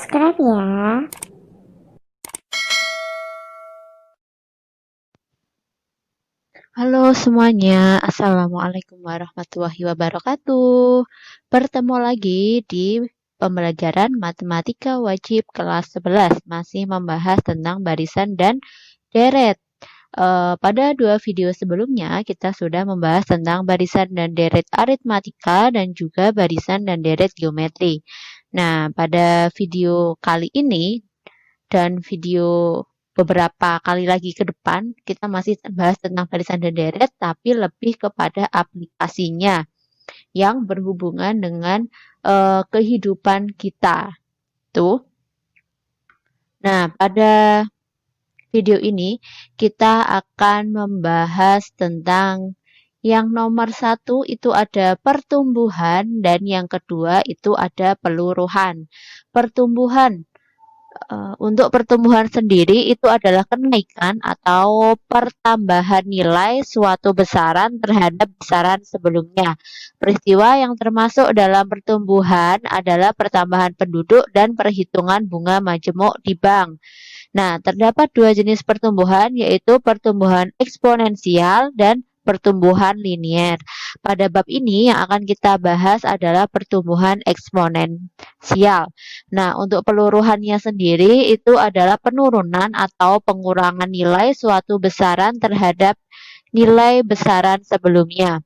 subscribe ya. Halo semuanya, Assalamualaikum warahmatullahi wabarakatuh. Bertemu lagi di pembelajaran Matematika Wajib kelas 11, masih membahas tentang barisan dan deret. Pada dua video sebelumnya, kita sudah membahas tentang barisan dan deret aritmatika dan juga barisan dan deret geometri. Nah, pada video kali ini dan video beberapa kali lagi ke depan, kita masih bahas tentang barisan dan deret, tapi lebih kepada aplikasinya yang berhubungan dengan kehidupan kita. Tuh. Nah, pada video ini kita akan membahas tentang yang nomor satu itu ada pertumbuhan dan yang kedua itu ada peluruhan. Pertumbuhan. Untuk pertumbuhan sendiri itu adalah kenaikan atau pertambahan nilai suatu besaran terhadap besaran sebelumnya. Peristiwa yang termasuk dalam pertumbuhan adalah pertambahan penduduk dan perhitungan bunga majemuk di bank. Nah, terdapat dua jenis pertumbuhan, yaitu pertumbuhan eksponensial dan pertumbuhan linier. Pada bab ini yang akan kita bahas adalah pertumbuhan eksponensial. Nah, untuk peluruhannya sendiri itu adalah penurunan atau pengurangan nilai suatu besaran terhadap nilai besaran sebelumnya.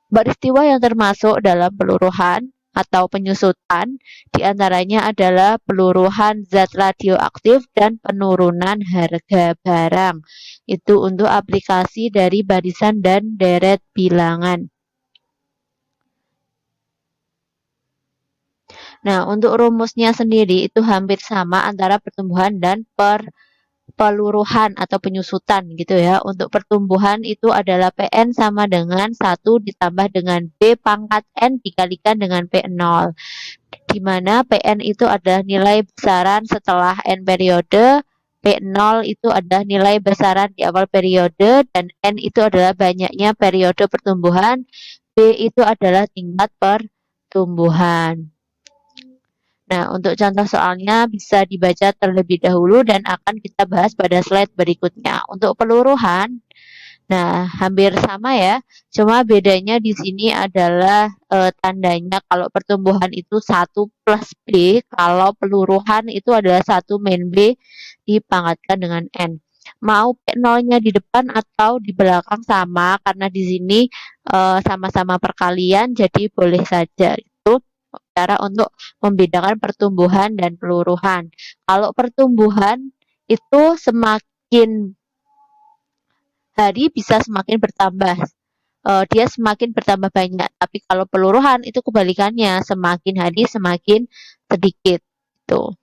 Peristiwa yang termasuk dalam peluruhan atau penyusutan diantaranya adalah peluruhan zat radioaktif dan penurunan harga barang. Itu untuk aplikasi dari barisan dan deret bilangan. Nah, untuk rumusnya sendiri itu hampir sama antara pertumbuhan dan peluruhan atau penyusutan gitu ya. Untuk pertumbuhan itu adalah Pn sama dengan 1 ditambah dengan B pangkat N dikalikan dengan P0. Di mana Pn itu adalah nilai besaran setelah N periode, P0 itu adalah nilai besaran di awal periode, dan N itu adalah banyaknya periode pertumbuhan, B itu adalah tingkat pertumbuhan. Nah, untuk contoh soalnya bisa dibaca terlebih dahulu dan akan kita bahas pada slide berikutnya. Untuk peluruhan, nah hampir sama ya, cuma bedanya di sini adalah tandanya. Kalau pertumbuhan itu 1 plus B, kalau peluruhan itu adalah 1 min B dipangkatkan dengan N. Mau P0-nya di depan atau di belakang sama, karena di sini sama-sama perkalian, jadi boleh saja. Cara untuk membedakan pertumbuhan dan peluruhan. Kalau pertumbuhan itu semakin hari bisa semakin bertambah. Dia semakin bertambah banyak. Tapi kalau peluruhan itu kebalikannya, semakin hari semakin sedikit. Tuh.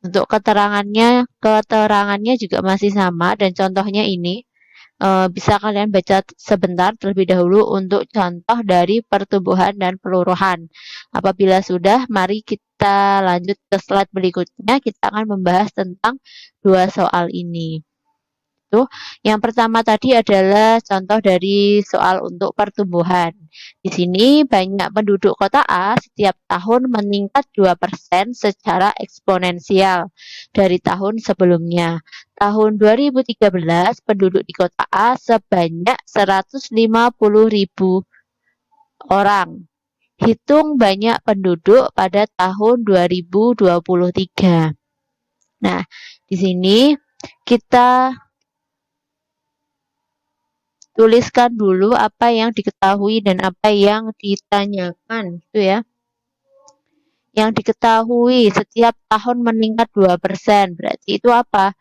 Untuk keterangannya juga masih sama dan contohnya ini. Bisa kalian baca sebentar terlebih dahulu untuk contoh dari pertumbuhan dan peluruhan. Apabila sudah, mari kita lanjut ke slide berikutnya. Kita akan membahas tentang dua soal ini. Yang pertama tadi adalah contoh dari soal untuk pertumbuhan. Di sini banyak penduduk kota A setiap tahun meningkat 2% secara eksponensial dari tahun sebelumnya. Tahun 2013 penduduk di kota A sebanyak 150.000 orang. Hitung banyak penduduk pada tahun 2023. Nah, di sini kita tuliskan dulu apa yang diketahui dan apa yang ditanyakan, gitu ya. Yang diketahui setiap tahun meningkat 2%, berarti itu apa?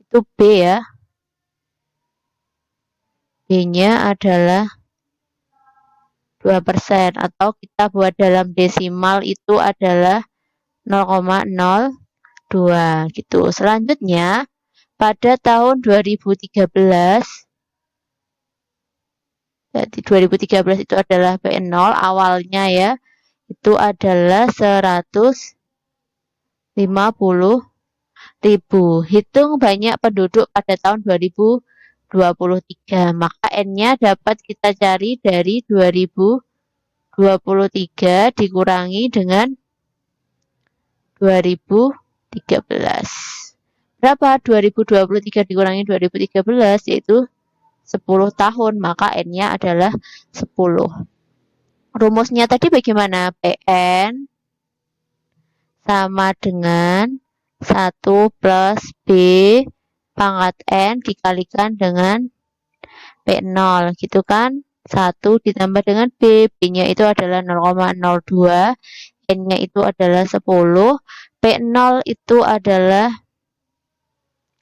Itu B ya. B-nya adalah 2% atau kita buat dalam desimal itu adalah 0,02 gitu. Selanjutnya pada tahun 2013 Berarti 2013 itu adalah P0 awalnya ya. Itu adalah 150.000. Hitung banyak penduduk pada tahun 2023. Maka N-nya dapat kita cari dari 2013 23 dikurangi dengan 2013. Berapa? 2023 dikurangi 2013 yaitu 10 tahun, maka N-nya adalah 10. Rumusnya tadi bagaimana? PN sama dengan 1 plus B pangkat N dikalikan dengan P0 gitu kan. 1 ditambah dengan B, B-nya itu adalah 0,02, N-nya itu adalah 10, P0 itu adalah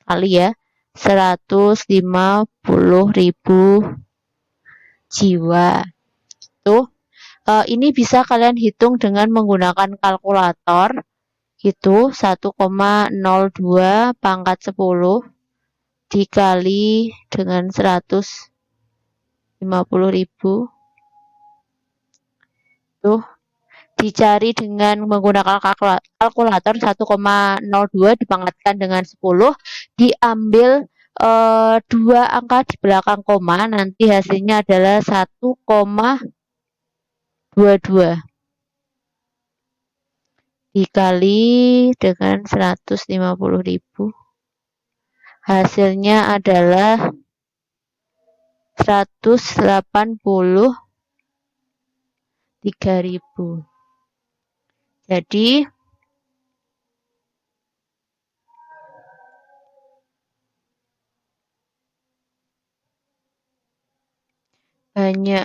kali ya 150.000 jiwa. Tuh, ini bisa kalian hitung dengan menggunakan kalkulator. Itu 1,02 pangkat 10 dikali dengan 150.000. Tuh, dicari dengan menggunakan kalkulator 1,02 dipangkatkan dengan 10, diambil 2 angka di belakang koma, nanti hasilnya adalah 1,22 dikali dengan 150.000. Hasilnya adalah 183.000. Jadi banyak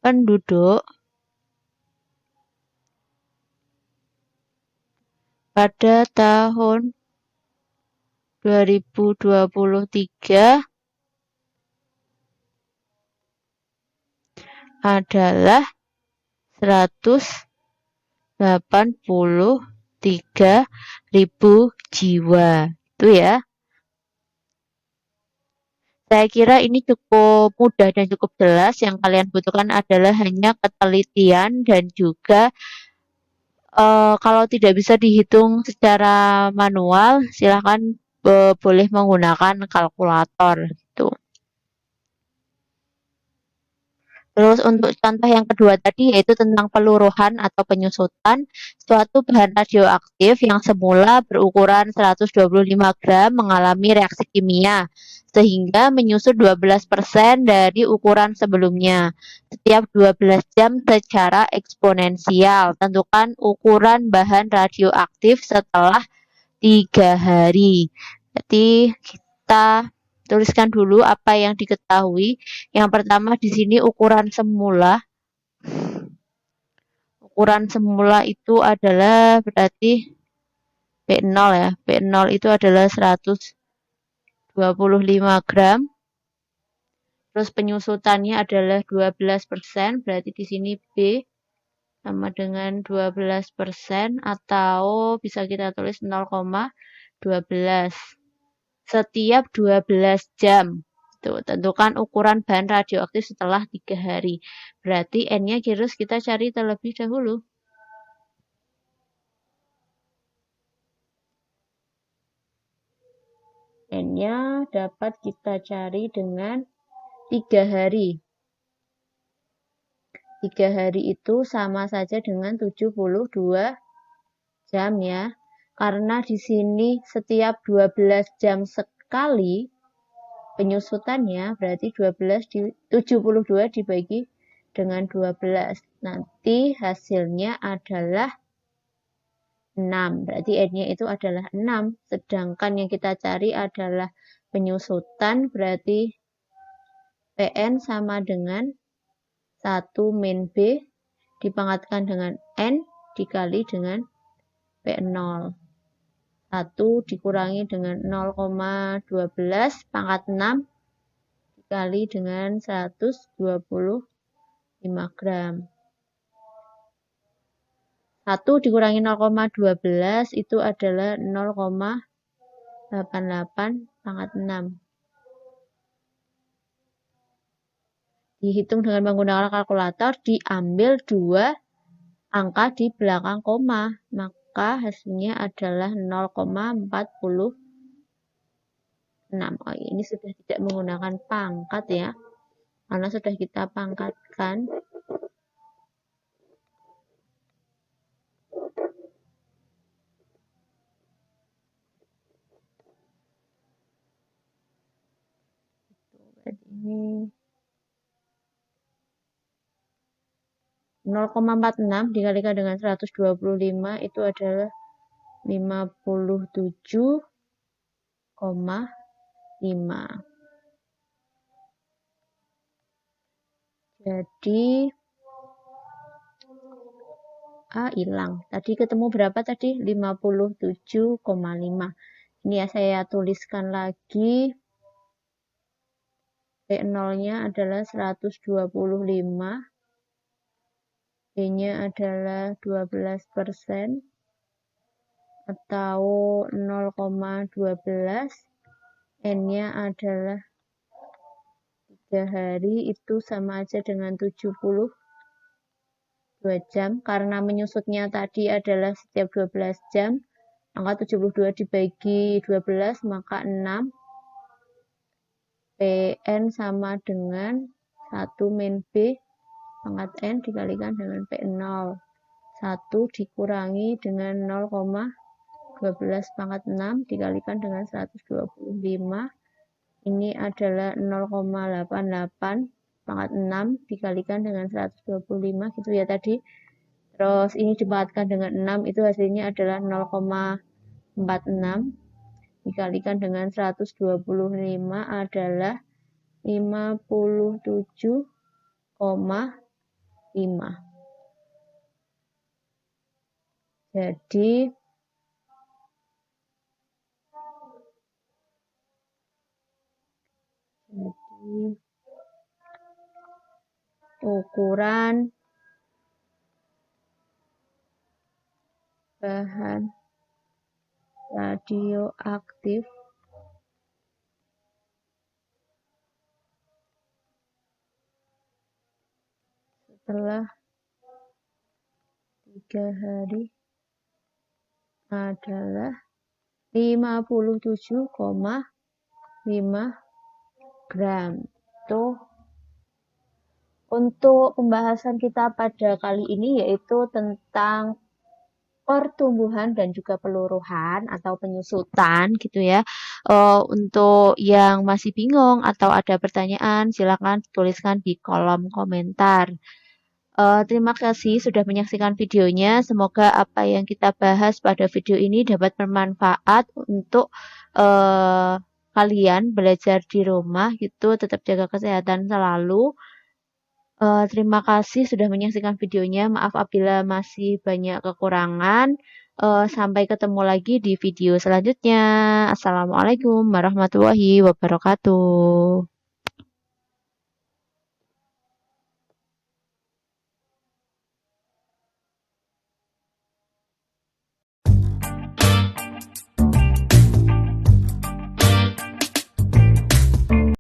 penduduk pada tahun 2023 adalah 183.000 jiwa. Itu ya. Saya kira ini cukup mudah dan cukup jelas. Yang kalian butuhkan adalah hanya ketelitian dan juga kalau tidak bisa dihitung secara manual, silahkan boleh menggunakan kalkulator gitu. Terus untuk contoh yang kedua tadi yaitu tentang peluruhan atau penyusutan suatu bahan radioaktif yang semula berukuran 125 gram mengalami reaksi kimia sehingga menyusut 12% dari ukuran sebelumnya setiap 12 jam secara eksponensial. Tentukan ukuran bahan radioaktif setelah 3 hari. Jadi kita tuliskan dulu apa yang diketahui. Yang pertama di sini ukuran semula. Ukuran semula itu adalah berarti P0 ya. P0 itu adalah 125 gram. Terus penyusutannya adalah 12%, berarti di sini B sama dengan 12% atau bisa kita tulis 0,12. Setiap 12 jam. Tuh, tentukan ukuran bahan radioaktif setelah 3 hari. Berarti N-nya harus kita cari terlebih dahulu. N-nya dapat kita cari dengan 3 hari. 3 hari itu sama saja dengan 72 jam ya. Karena di sini setiap 12 jam sekali penyusutannya berarti 72 dibagi dengan 12. Nanti hasilnya adalah 6. Berarti N-nya itu adalah 6. Sedangkan yang kita cari adalah penyusutan, berarti PN sama dengan 1 min B dipangkatkan dengan N dikali dengan P0. 1 dikurangi dengan 0,12 pangkat 6 dikali dengan 125 gram. 1 dikurangi 0,12 itu adalah 0,88 pangkat 6. Dihitung dengan menggunakan kalkulator, diambil 2 angka di belakang koma, maka hasilnya adalah 0,46. Oh, ini sudah tidak menggunakan pangkat ya. karena sudah kita pangkatkan. Ini 0,46 dikalikan dengan 125 itu adalah 57,5. Jadi A hilang. Tadi ketemu berapa tadi? 57,5. Ini ya saya tuliskan lagi. P0-nya adalah 125. B-nya adalah 12% atau 0,12. N-nya adalah 3 hari, itu sama aja dengan 72 jam. Karena menyusutnya tadi adalah setiap 12 jam, angka 72 dibagi 12, maka 6. PN sama dengan 1 min B pangkat N dikalikan dengan P0. 1 dikurangi dengan 0,12 pangkat 6 dikalikan dengan 125. Ini adalah 0,88 pangkat 6 dikalikan dengan 125 gitu ya tadi. Terus ini dipangkatkan dengan 6, itu hasilnya adalah 0,46 dikalikan dengan 125 adalah 57,5. Jadi ukuran bahan radioaktif setelah 3 hari adalah 57,5 gram. Tuh, untuk pembahasan kita pada kali ini yaitu tentang pertumbuhan dan juga peluruhan atau penyusutan gitu ya. Untuk yang masih bingung atau ada pertanyaan, silakan tuliskan di kolom komentar. Terima kasih sudah menyaksikan videonya. Semoga apa yang kita bahas pada video ini dapat bermanfaat untuk kalian belajar di rumah gitu. Tetap jaga kesehatan selalu. Terima kasih sudah menyaksikan videonya. Maaf apabila masih banyak kekurangan. Sampai ketemu lagi di video selanjutnya. Assalamualaikum warahmatullahi wabarakatuh.